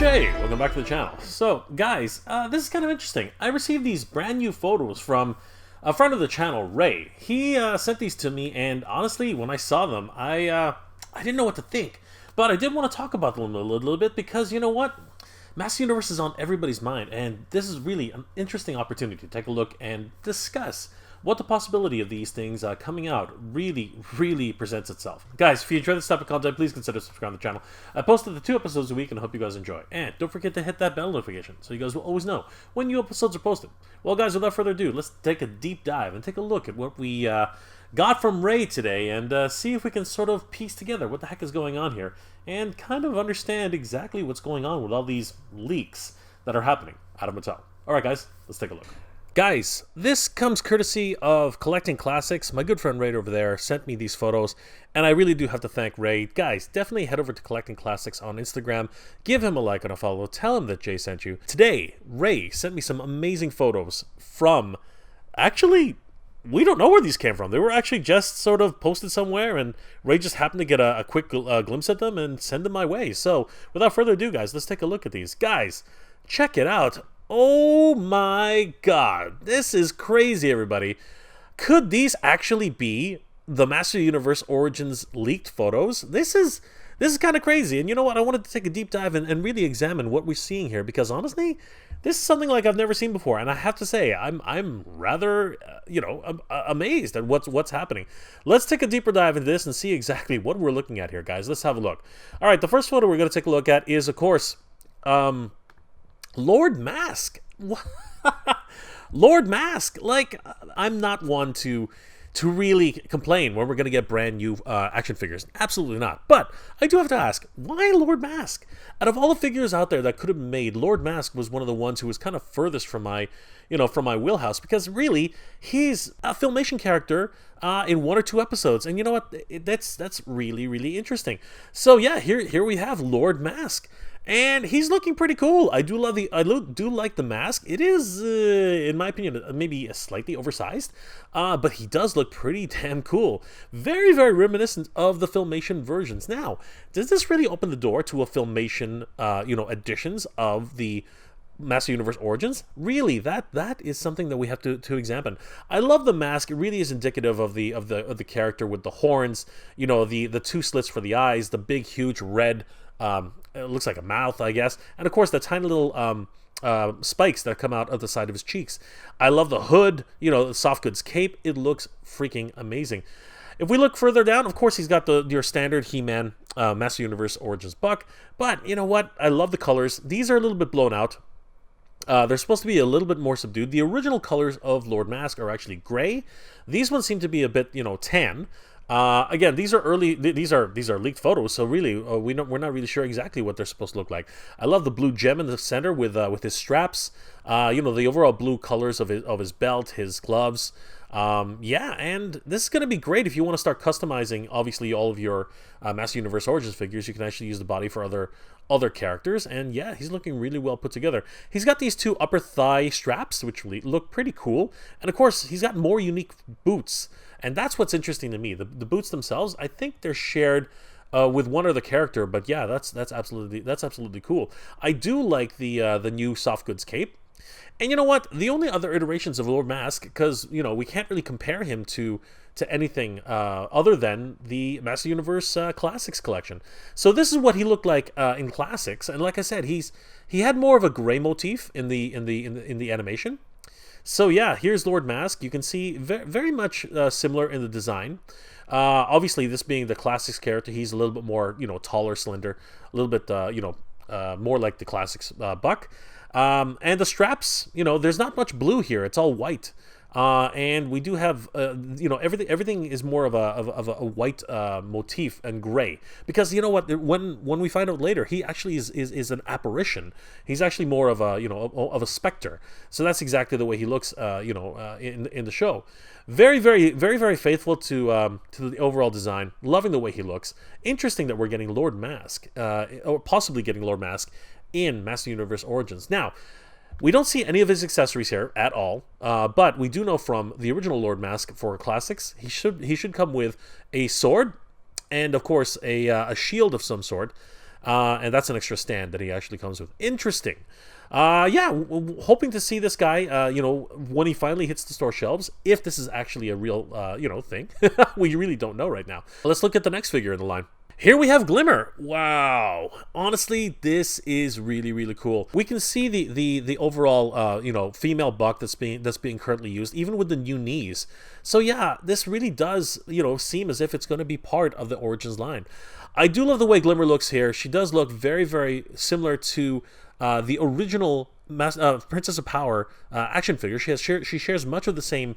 Jay, welcome back to the channel. So, guys, this is kind of interesting. I received these brand new photos from a friend of the channel, Ray. He sent these to me, and honestly, when I saw them, I didn't know what to think. But I did want to talk about them a little bit because, you know what? Masque Universe is on everybody's mind, and this is really an interesting opportunity to take a look and discuss what the possibility of these things coming out really presents itself. Guys, if you enjoy this type of content, please consider subscribing to the channel. I posted the 2 episodes a week, and I hope you guys enjoy. And don't forget to hit that bell notification so you guys will always know when new episodes are posted. Well, guys, without further ado, let's take a deep dive and take a look at what we got from Ray today and see if we can sort of piece together what the heck is going on here and kind of understand exactly what's going on with all these leaks that are happening out of MOTU. Alright guys, let's take a look. Guys, this comes courtesy of Collecting Classics. My good friend Ray over there sent me these photos, and I really do have to thank Ray. Guys, definitely head over to Collecting Classics on Instagram, give him a like and a follow, tell him that Jay sent you. Today, Ray sent me some amazing photos from, actually, we don't know where these came from. They were actually just sort of posted somewhere, and Ray just happened to get a quick glimpse at them and send them my way. So, without further ado, guys, let's take a look at these. Guys, check it out. Oh my god, this is crazy, everybody. Could these actually be the MOTU Universe Origins leaked photos? This is kind of crazy, and you know what? I wanted to take a deep dive and really examine what we're seeing here, because honestly, this is something like I've never seen before, and I have to say, I'm rather, amazed at what's happening. Let's take a deeper dive into this and see exactly what we're looking at here, guys. Let's have a look. All right, the first photo we're going to take a look at is, of course, Lord Masque. Lord Masque. Like, I'm not one to really complain when we're going to get brand new action figures. Absolutely not. But I do have to ask, why Lord Masque? Out of all the figures out there that could have been made, Lord Masque was one of the ones who was kind of furthest from my, from my wheelhouse, because really, he's a Filmation character in 1 or 2 episodes, and you know what? That's really interesting. So yeah, here we have Lord Masque. And he's looking pretty cool. I do like the mask. It is, in my opinion, maybe slightly oversized, but he does look pretty damn cool. Very reminiscent of the Filmation versions. Now, does this really open the door to a Filmation, editions of the MOTU Universe Origins? Really, that is something that we have to examine. I love the mask. It really is indicative of the character with the horns. The 2 slits for the eyes, the big, huge red. It looks like a mouth, I guess, and of course the tiny little spikes that come out of the side of his cheeks. I love the hood, the soft goods cape. It looks freaking amazing. If we look further down, of course, he's got your standard He-Man MOTU Universe Origins buck, but you know what? I love the colors. These are a little bit blown out. They're supposed to be a little bit more subdued. The original colors of Lord Masque are actually gray. These ones seem to be a bit, tan. Again, these are these are leaked photos, so really we're not really sure exactly what they're supposed to look like. I love the blue gem in the center with his straps, the overall blue colors of his belt, his gloves. Yeah, and this is going to be great if you want to start customizing, obviously, all of your MOTU Universe Origins figures. You can actually use the body for other characters, and yeah, he's looking really well put together. He's got these 2 upper thigh straps, which look pretty cool, and of course, he's got more unique boots, and that's what's interesting to me. The boots themselves, I think they're shared with one other character, but yeah, that's absolutely cool. I do like the new soft goods cape. And you know what? The only other iterations of Lord Masque, because, we can't really compare him to anything other than the MOTU Universe Classics collection. So this is what he looked like in Classics, and like I said, he had more of a gray motif in the animation. So yeah, here's Lord Masque. You can see very much similar in the design. Obviously, this being the Classics character, he's a little bit more, taller, slender, a little bit, more like the Classics buck. And the straps, there's not much blue here. It's all white. And we do have, everything is more of a white motif and gray, because you know what? When we find out later, he actually is an apparition. He's actually more of a specter. So that's exactly the way he looks, in the show. Very faithful to the overall design. Loving the way he looks. Interesting that we're getting Lord Masque, or possibly getting Lord Masque in MOTU Universe Origins. Now, we don't see any of his accessories here at all, but we do know from the original Lord Masque for Classics, he should come with a sword and, of course, a shield of some sort. And that's an extra stand that he actually comes with. Interesting. Yeah, hoping to see this guy, you know, when he finally hits the store shelves, if this is actually a real, you know, thing. We really don't know right now. Let's look at the next figure in the line. Here we have Glimmer. Wow. Honestly, this is really, really cool. We can see the overall, you know, female buck that's being currently used, even with the new knees. So yeah, this really does, you know, seem as if it's going to be part of the Origins line. I do love the way Glimmer looks here. She does look very, very similar to the original Princess of Power action figure. She shares much of the same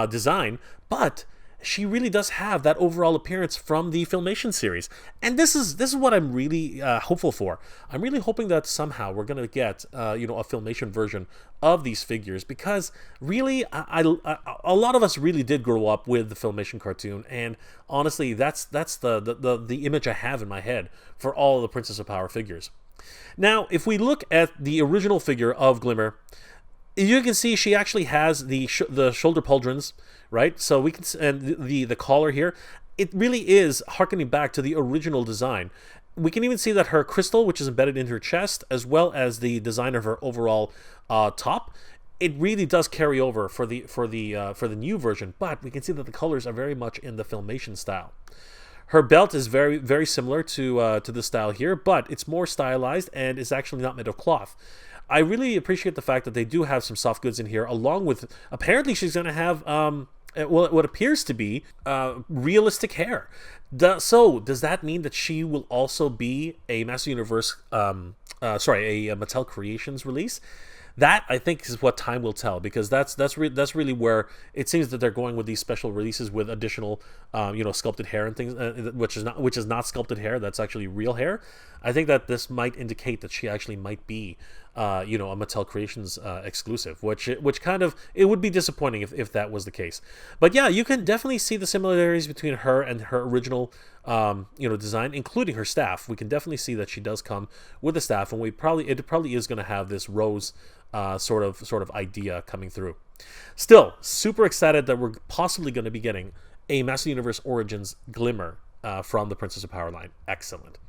design, but she really does have that overall appearance from the Filmation series. And this is what I'm really hopeful for. I'm really hoping that somehow we're going to get you know, a Filmation version of these figures, because really a lot of us really did grow up with the Filmation cartoon, and honestly that's the image I have in my head for all of the Princess of Power figures. Now, if we look at the original figure of Glimmer, you can see she actually has the shoulder pauldrons, right? So we can, and the collar here, it really is harkening back to the original design. We can even see that her crystal, which is embedded in her chest, as well as the design of her overall top, it really does carry over for the new version. But we can see that the colors are very much in the Filmation style. Her belt is very, very similar to the style here, but it's more stylized and is actually not made of cloth. I really appreciate the fact that they do have some soft goods in here, along with, apparently she's going to have, well, what appears to be realistic hair. So, does that mean that she will also be a Master Universe, sorry, a Mattel Creations release? That, I think, is what time will tell, because that's really where it seems that they're going with these special releases with additional, you know, sculpted hair and things, which is not sculpted hair. That's actually real hair. I think that this might indicate that she actually might be, you know, a Mattel Creations exclusive, which kind of, it would be disappointing if that was the case. But yeah, you can definitely see the similarities between her and her original, you know, design, including her staff. We can definitely see that she does come with a staff, and it probably is going to have this rose sort of idea coming through. Still, super excited that we're possibly going to be getting a Master Universe Origins Glimmer from the Princess of Power line. Excellent.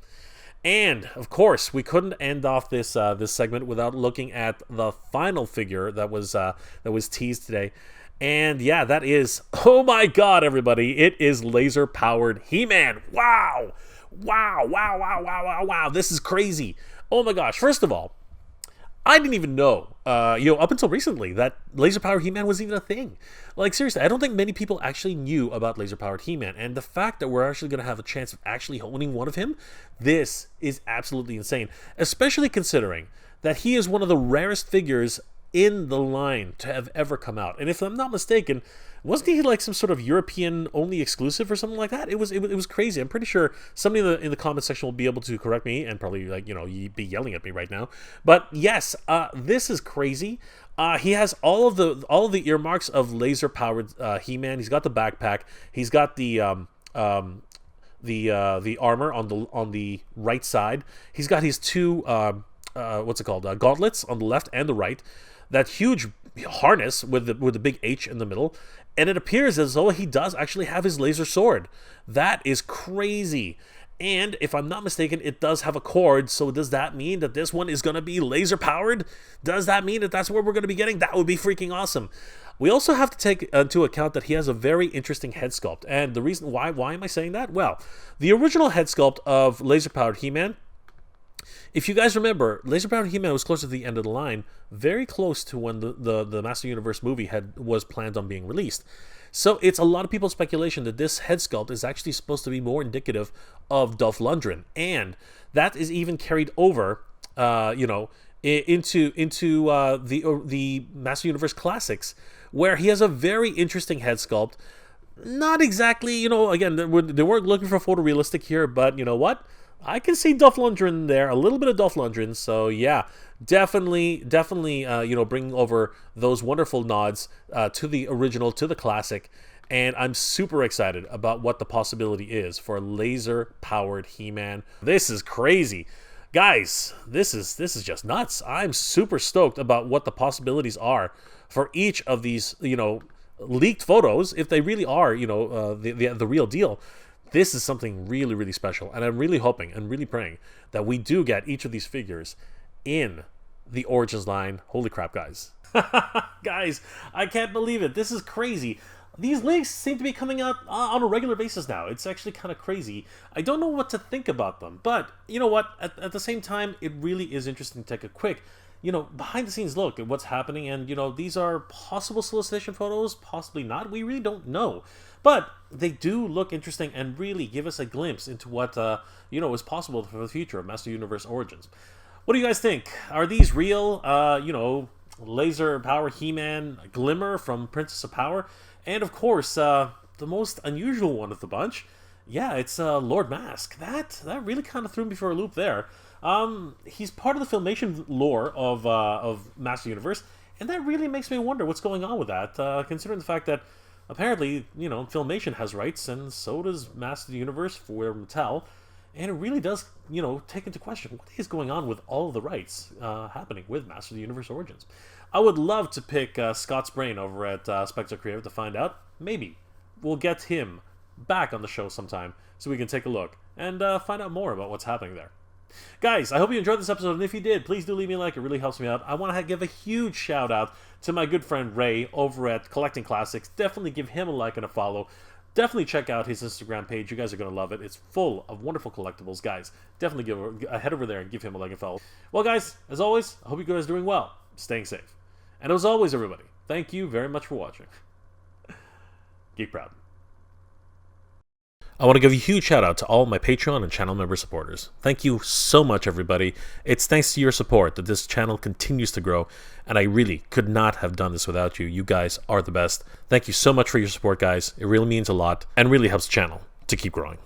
And of course, we couldn't end off this this segment without looking at the final figure that was teased today. And yeah, that is, oh my god, everybody, it is laser powered He-Man. Wow. Wow, wow, wow, wow, wow, wow. This is crazy. Oh my gosh. First of all, I didn't even know, you know, up until recently, that laser-powered He-Man was even a thing. Like, seriously, I don't think many people actually knew about laser-powered He-Man, and the fact that we're actually going to have a chance of actually owning one of him, this is absolutely insane, especially considering that he is one of the rarest figures in the line to have ever come out. And if I'm not mistaken, wasn't he like some sort of European only exclusive or something like that? It was crazy. I'm pretty sure somebody in the comment section will be able to correct me and probably, like, you know, be yelling at me right now. But yes, this is crazy. He has all of the earmarks of laser powered He-Man. He's got the backpack. He's got the armor on the right side. He's got his two what's it called, gauntlets on the left and the right. That huge harness with the big H in the middle, and it appears as though he does actually have his laser sword. That is crazy. And if I'm not mistaken, it does have a cord. So does that mean that this one is going to be laser powered? Does that mean that that's what we're going to be getting? That would be freaking awesome. We also have to take into account that he has a very interesting head sculpt. And the reason why am I saying that? Well, the original head sculpt of laser powered He-Man, if you guys remember, laser-powered He-Man was close to the end of the line, very close to when the Master Universe movie was planned on being released. So it's a lot of people's speculation that this head sculpt is actually supposed to be more indicative of Dolph Lundgren, and that is even carried over, you know, into the Master Universe Classics, where he has a very interesting head sculpt. Not exactly, you know, again, they weren't looking for photorealistic here, but you know what? I can see Dolph Lundgren there, a little bit of Dolph Lundgren. So yeah, definitely, you know, bringing over those wonderful nods to the original, to the classic, and I'm super excited about what the possibility is for laser-powered He-Man. This is crazy, guys. This is just nuts. I'm super stoked about what the possibilities are for each of these, you know, leaked photos, if they really are, you know, the real deal. This is something really, really special, and I'm really hoping and really praying that we do get each of these figures in the Origins line. Holy crap, guys. Guys, I can't believe it. This is crazy. These leaks seem to be coming out on a regular basis now. It's actually kind of crazy. I don't know what to think about them, but you know what? At the same time, it really is interesting to take a quick, behind the scenes look at what's happening. And, these are possible solicitation photos, possibly not. We really don't know. But they do look interesting and really give us a glimpse into what, is possible for the future of Master Universe Origins. What do you guys think? Are these real, laser power He-Man Glimmer from Princess of Power? And of course, the most unusual one of the bunch, yeah, it's Lord Masque. That really kind of threw me for a loop there. He's part of the Filmation lore of Master Universe, and that really makes me wonder what's going on with that, considering the fact that apparently, Filmation has rights, and so does Master Universe for Mattel, and it really does, take into question what is going on with all of the rights happening with Master of the Universe Origins. I would love to pick Scott's brain over at Spectre Creative to find out. Maybe we'll get him back on the show sometime so we can take a look and find out more about what's happening there. Guys, I hope you enjoyed this episode, and if you did, please do leave me a like. It really helps me out. I want to give a huge shout out to my good friend Ray over at Collecting Classics. Definitely give him a like and a follow. Definitely check out his Instagram page. You guys are going to love it. It's full of wonderful collectibles, guys. Definitely head over there and give him a like and follow. Well, guys, as always, I hope you guys are doing well, staying safe. And as always, everybody, thank you very much for watching. Geek proud. I want to give a huge shout out to all my Patreon and channel member supporters. Thank you so much, everybody. It's thanks to your support that this channel continues to grow, and I really could not have done this without you. You guys are the best. Thank you so much for your support, guys. It really means a lot and really helps the channel to keep growing.